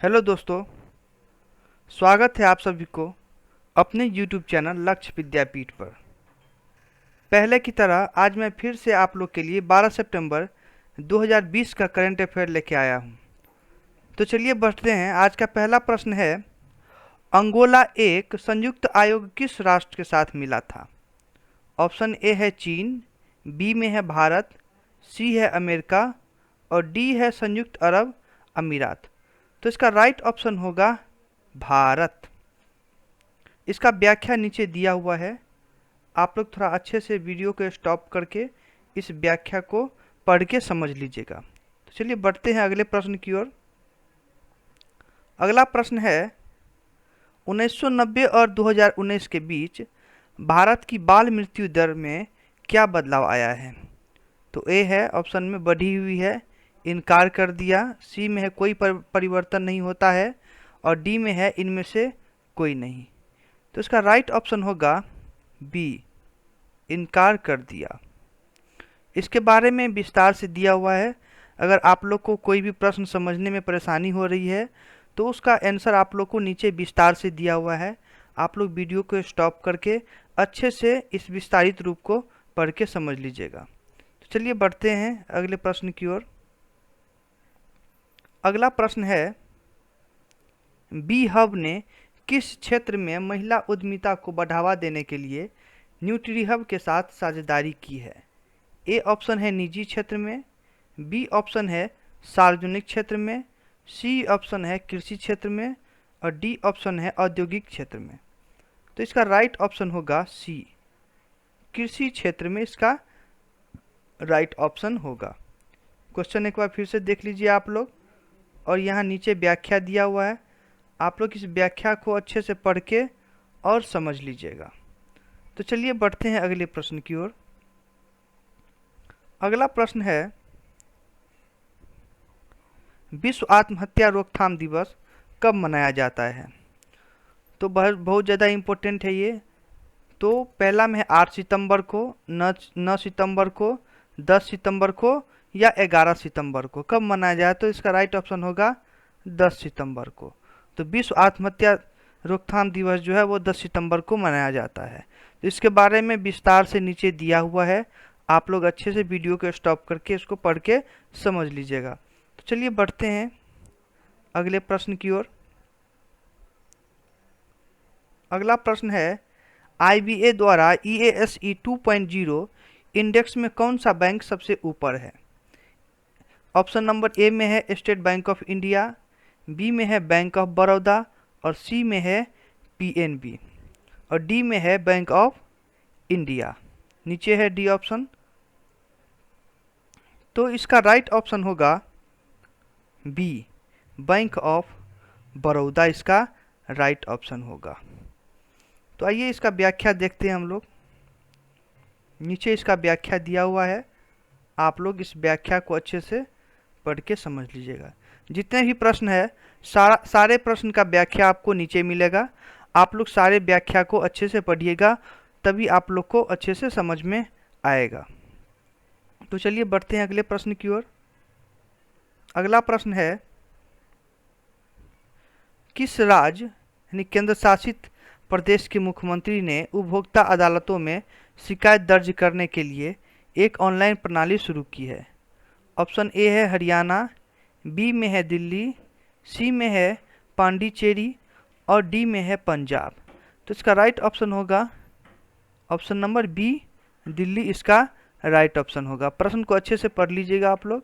Hello दोस्तों, स्वागत है आप सभी को अपने YouTube चैनल लक्ष्य विद्यापीठ पर। पहले की तरह आज मैं फिर से आप लोग के लिए 12 सितंबर 2020 का करंट अफेयर लेके आया हूं। तो चलिए बढ़ते हैं। आज का पहला प्रश्न है, अंगोला एक संयुक्त आयोग किस राष्ट्र के साथ मिला था? ऑप्शन ए है चीन, बी में है भारत, सी है अमेरिका और डी है संयुक्त अरब अमीरात। तो इसका राइट ऑप्शन होगा भारत। इसका व्याख्या नीचे दिया हुआ है। आप लोग थोड़ा अच्छे से वीडियो को स्टॉप करके इस व्याख्या को पढ़ के समझ लीजिएगा। तो चलिए बढ़ते हैं अगले प्रश्न की ओर। अगला प्रश्न है, 1990 और 2019 के बीच भारत की बाल मृत्यु दर में क्या बदलाव आया है? तो ए है ऑप्शन में बढ़ी हुई है, इनकार कर दिया, सी में है कोई परिवर्तन नहीं होता है और डी में है इनमें से कोई नहीं। तो इसका राइट ऑप्शन होगा बी, इनकार कर दिया। इसके बारे में विस्तार से दिया हुआ है। अगर आप लोग को कोई भी प्रश्न समझने में परेशानी हो रही है तो उसका आंसर आप लोग को नीचे विस्तार से दिया हुआ है। आप लोग वीडियो को स्टॉप करके अच्छे से इस विस्तारित रूप को पढ़ के समझ लीजिएगा। तो चलिए बढ़ते हैं अगले प्रश्न की ओर। अगला प्रश्न है, बी हब ने किस क्षेत्र में महिला उद्यमिता को बढ़ावा देने के लिए न्यूट्रीहब के साथ साझेदारी की है? ए ऑप्शन है निजी क्षेत्र में, बी ऑप्शन है सार्वजनिक क्षेत्र में, सी ऑप्शन है कृषि क्षेत्र में और डी ऑप्शन है औद्योगिक क्षेत्र में। तो इसका राइट ऑप्शन होगा सी, कृषि क्षेत्र में इसका राइट ऑप्शन होगा। क्वेश्चन एक बार फिर से देख लीजिए आप लोग, और यहाँ नीचे व्याख्या दिया हुआ है। आप लोग इस व्याख्या को अच्छे से पढ़ के और समझ लीजिएगा। तो चलिए बढ़ते हैं अगले प्रश्न की ओर। अगला प्रश्न है, विश्व आत्महत्या रोकथाम दिवस कब मनाया जाता है? तो बहुत ज़्यादा इम्पोर्टेंट है ये। तो पहला में है 8 सितंबर को, 9 सितंबर को, 10 सितंबर को या 11 सितंबर को। कब मनाया जाए? तो इसका राइट ऑप्शन होगा 10 सितंबर को। तो विश्व आत्महत्या रोकथाम दिवस जो है वो 10 सितंबर को मनाया जाता है। तो इसके बारे में विस्तार से नीचे दिया हुआ है। आप लोग अच्छे से वीडियो को स्टॉप करके इसको पढ़ के समझ लीजिएगा। तो चलिए बढ़ते हैं अगले प्रश्न की ओर। अगला प्रश्न है, IBA द्वारा EASE 2.0 इंडेक्स में कौन सा बैंक सबसे ऊपर है? ऑप्शन नंबर ए में है State Bank of India, B में है बैंक ऑफ बड़ौदा और सी में है PNB और डी में है बैंक ऑफ इंडिया। नीचे है डी ऑप्शन। तो इसका राइट ऑप्शन होगा बी, बैंक ऑफ बड़ौदा इसका राइट ऑप्शन होगा। तो आइए इसका व्याख्या देखते हैं हम लोग। नीचे इसका व्याख्या दिया हुआ है। आप लोग इस व्याख्या को अच्छे से पढ़ के समझ लीजिएगा। जितने भी प्रश्न है सारे प्रश्न का व्याख्या आपको नीचे मिलेगा। आप लोग सारे व्याख्या को अच्छे से पढ़िएगा, तभी आप लोग को अच्छे से समझ में आएगा। तो चलिए बढ़ते हैं अगले प्रश्न की ओर। अगला प्रश्न है, किस राज्य यानी केंद्र शासित प्रदेश के मुख्यमंत्री ने उपभोक्ता अदालतों में शिकायत दर्ज करने के लिए एक ऑनलाइन प्रणाली शुरू की है? ऑप्शन ए है हरियाणा, बी में है दिल्ली, सी में है पांडिचेरी और डी में है पंजाब। तो इसका राइट ऑप्शन होगा ऑप्शन नंबर बी, दिल्ली इसका राइट ऑप्शन होगा। प्रश्न को अच्छे से पढ़ लीजिएगा आप लोग,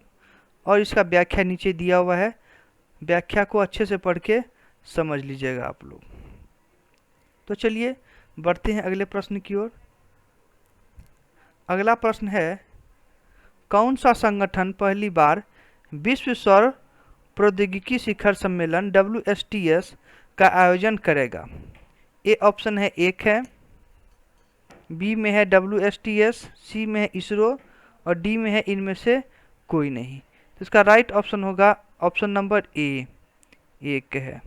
और इसका व्याख्या नीचे दिया हुआ है। व्याख्या को अच्छे से पढ़ के समझ लीजिएगा आप लोग। तो चलिए बढ़ते हैं अगले प्रश्न की ओर। अगला प्रश्न है, कौन सा संगठन पहली बार विश्व सौर प्रौद्योगिकी शिखर सम्मेलन WSTS का आयोजन करेगा? ए ऑप्शन है एक है, बी में है WSTS, सी में है इसरो और डी में है इनमें से कोई नहीं। तो इसका राइट ऑप्शन होगा ऑप्शन नंबर ए, एक है।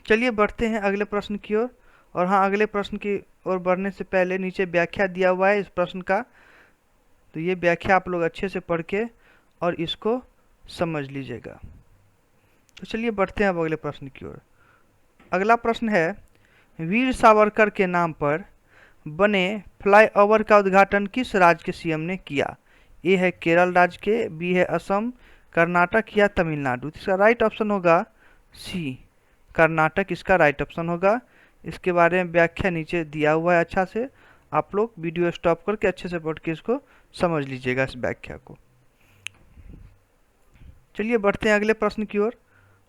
चलिए बढ़ते हैं अगले प्रश्न की ओर। और हाँ, अगले प्रश्न की ओर बढ़ने से पहले नीचे व्याख्या दिया हुआ है इस प्रश्न का। तो ये व्याख्या आप लोग अच्छे से पढ़ के और इसको समझ लीजिएगा। तो चलिए बढ़ते हैं अब अगले प्रश्न की ओर। अगला प्रश्न है, वीर सावरकर के नाम पर बने फ्लाईओवर का उद्घाटन किस राज्य के सीएम ने किया? ए है केरल राज्य के, बी है असम, कर्नाटक या तमिलनाडु। इसका राइट ऑप्शन होगा सी, कर्नाटक इसका राइट ऑप्शन होगा। इसके बारे में व्याख्या नीचे दिया हुआ है, अच्छा से आप लोग वीडियो स्टॉप करके अच्छे से पढ़ के इसको समझ लीजिएगा इस व्याख्या को। चलिए बढ़ते हैं अगले प्रश्न की ओर।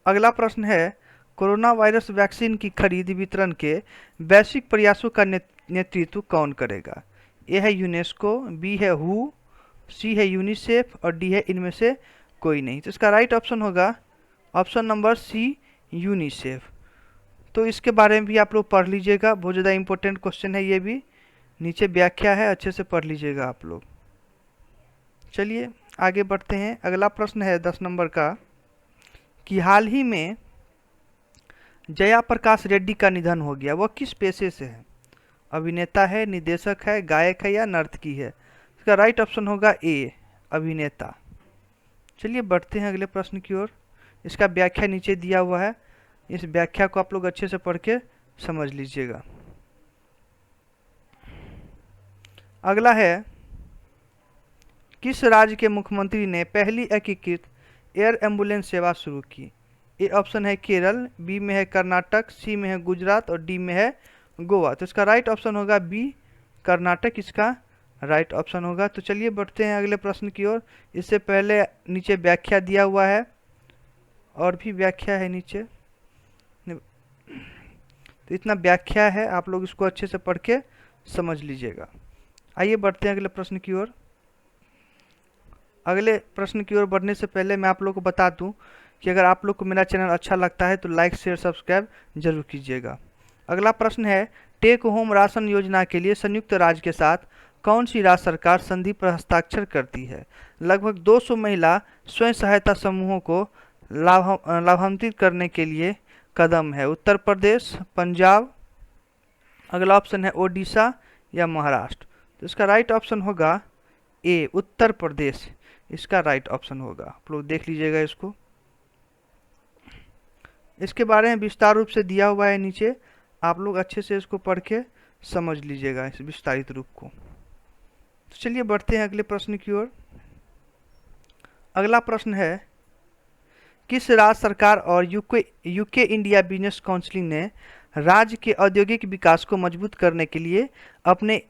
अगला प्रश्न है, कोरोना वायरस वैक्सीन की खरीद वितरण के वैश्विक प्रयासों का नेतृत्व कौन करेगा? ए है यूनेस्को, बी है हु, सी है यूनिसेफ और डी है इनमें से कोई नहीं। तो इसका राइट ऑप्शन होगा ऑप्शन नंबर सी, यूनिसेफ। तो इसके बारे में भी आप लोग पढ़ लीजिएगा, बहुत ज़्यादा इंपॉर्टेंट क्वेश्चन है ये भी, नीचे व्याख्या है, अच्छे से पढ़ लीजिएगा आप लोग। चलिए आगे बढ़ते हैं। अगला प्रश्न है 10 नंबर का, कि हाल ही में जया प्रकाश रेड्डी का निधन हो गया, वह किस पेशे से है? अभिनेता है, निर्देशक है, गायक है या नर्तकी है? इसका राइट ऑप्शन होगा ए, अभिनेता। चलिए बढ़ते हैं अगले प्रश्न की ओर। इसका व्याख्या नीचे दिया हुआ है, इस व्याख्या को आप लोग अच्छे से पढ़ के समझ लीजिएगा। अगला है, किस राज्य के मुख्यमंत्री ने पहली एकीकृत एयर एम्बुलेंस सेवा शुरू की? ए ऑप्शन है केरल, बी में है कर्नाटक, सी में है गुजरात और डी में है गोवा। तो इसका राइट ऑप्शन होगा बी, कर्नाटक इसका राइट ऑप्शन होगा। तो चलिए बढ़ते हैं अगले प्रश्न की ओर। इससे पहले नीचे व्याख्या दिया हुआ है और भी व्याख्या है नीचे, तो इतना व्याख्या है, आप लोग इसको अच्छे से पढ़ के समझ लीजिएगा। आइए बढ़ते हैं अगले प्रश्न की ओर। अगले प्रश्न की ओर बढ़ने से पहले मैं आप लोग को बता दूं कि अगर आप लोग को मेरा चैनल अच्छा लगता है तो लाइक शेयर सब्सक्राइब जरूर कीजिएगा। अगला प्रश्न है, टेक होम राशन योजना के लिए संयुक्त राज्य के साथ कौन सी राज्य सरकार संधि पर हस्ताक्षर करती है? लगभग 200 महिला स्वयं सहायता समूहों को लाभान्वित करने के लिए कदम है। उत्तर प्रदेश, पंजाब, अगला ऑप्शन है ओडिशा या महाराष्ट्र। तो इसका राइट ऑप्शन होगा ए, उत्तर प्रदेश इसका राइट ऑप्शन होगा। आप लोग देख लीजिएगा इसको, इसके बारे में विस्तार रूप से दिया हुआ है नीचे, आप लोग अच्छे से इसको पढ़ के समझ लीजिएगा इस विस्तारित रूप को। तो चलिए बढ़ते हैं अगले प्रश्न की ओर। अगला प्रश्न है, किस राज्य सरकार और यूके इंडिया बिजनेस काउंसिल ने राज्य के औद्योगिक विकास को मजबूत करने के लिए अपने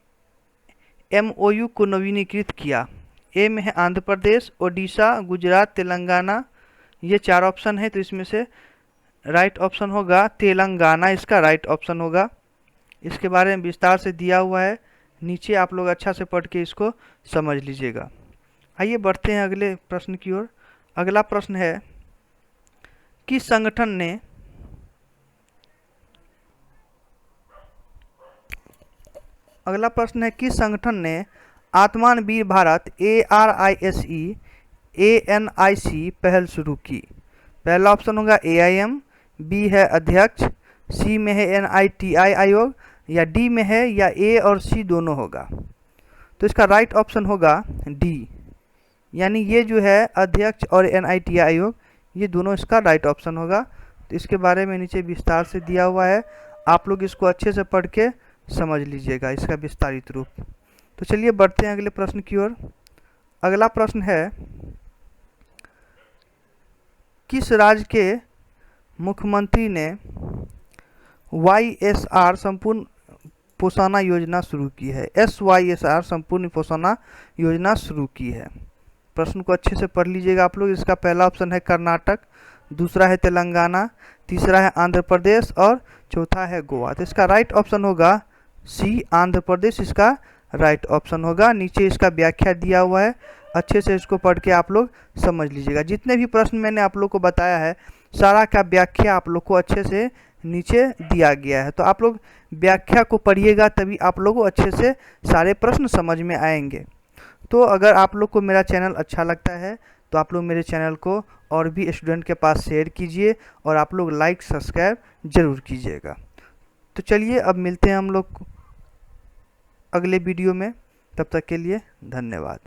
MOU को नवीनीकृत किया? ए में है आंध्र प्रदेश, ओडिशा, गुजरात, तेलंगाना, ये 4 ऑप्शन है, तो इसमें से राइट ऑप्शन होगा तेलंगाना इसका राइट ऑप्शन होगा। इसके बारे में विस्तार से दिया हुआ है नीचे, आप लोग अच्छा से पढ़ के इसको समझ लीजिएगा। आइए बढ़ते हैं अगले प्रश्न की ओर। अगला प्रश्न है, किस संगठन ने किस संगठन ने आत्मान वीर भारत ARISE ANIC पहल शुरू की? पहला ऑप्शन होगा AIM, बी है अध्यक्ष, सी में है NITI आयोग या डी में है या ए और सी दोनों होगा। तो इसका राइट ऑप्शन होगा डी, यानी ये जो है अध्यक्ष और NITI आयोग ये दोनों इसका राइट ऑप्शन होगा। तो इसके बारे में नीचे विस्तार से दिया हुआ है, आप लोग इसको अच्छे से पढ़ के समझ लीजिएगा इसका विस्तारित रूप। तो चलिए बढ़ते हैं अगले प्रश्न की ओर। अगला प्रश्न है, किस राज्य के मुख्यमंत्री ने YSR संपूर्ण पोषणा योजना शुरू की है? SYSR संपूर्ण पोषणा योजना शुरू की है। प्रश्न को अच्छे से पढ़ लीजिएगा आप लोग। इसका पहला ऑप्शन है कर्नाटक, दूसरा है तेलंगाना, तीसरा है आंध्र प्रदेश और चौथा है गोवा। तो इसका राइट ऑप्शन होगा सी, आंध्र प्रदेश इसका राइट ऑप्शन होगा। नीचे इसका व्याख्या दिया हुआ है, अच्छे से इसको पढ़ के आप लोग समझ लीजिएगा। जितने भी प्रश्न मैंने आप लोग को बताया है सारा का व्याख्या आप लोग को अच्छे से नीचे दिया गया है। तो आप लोग व्याख्या को पढ़िएगा तभी आप लोग को अच्छे से सारे प्रश्न समझ में आएंगे। तो अगर आप लोग को मेरा चैनल अच्छा लगता है तो आप लोग मेरे चैनल को और भी स्टूडेंट के पास शेयर कीजिए और आप लोग लाइक सब्सक्राइब जरूर कीजिएगा। तो चलिए अब मिलते हैं हम लोग अगले वीडियो में, तब तक के लिए धन्यवाद।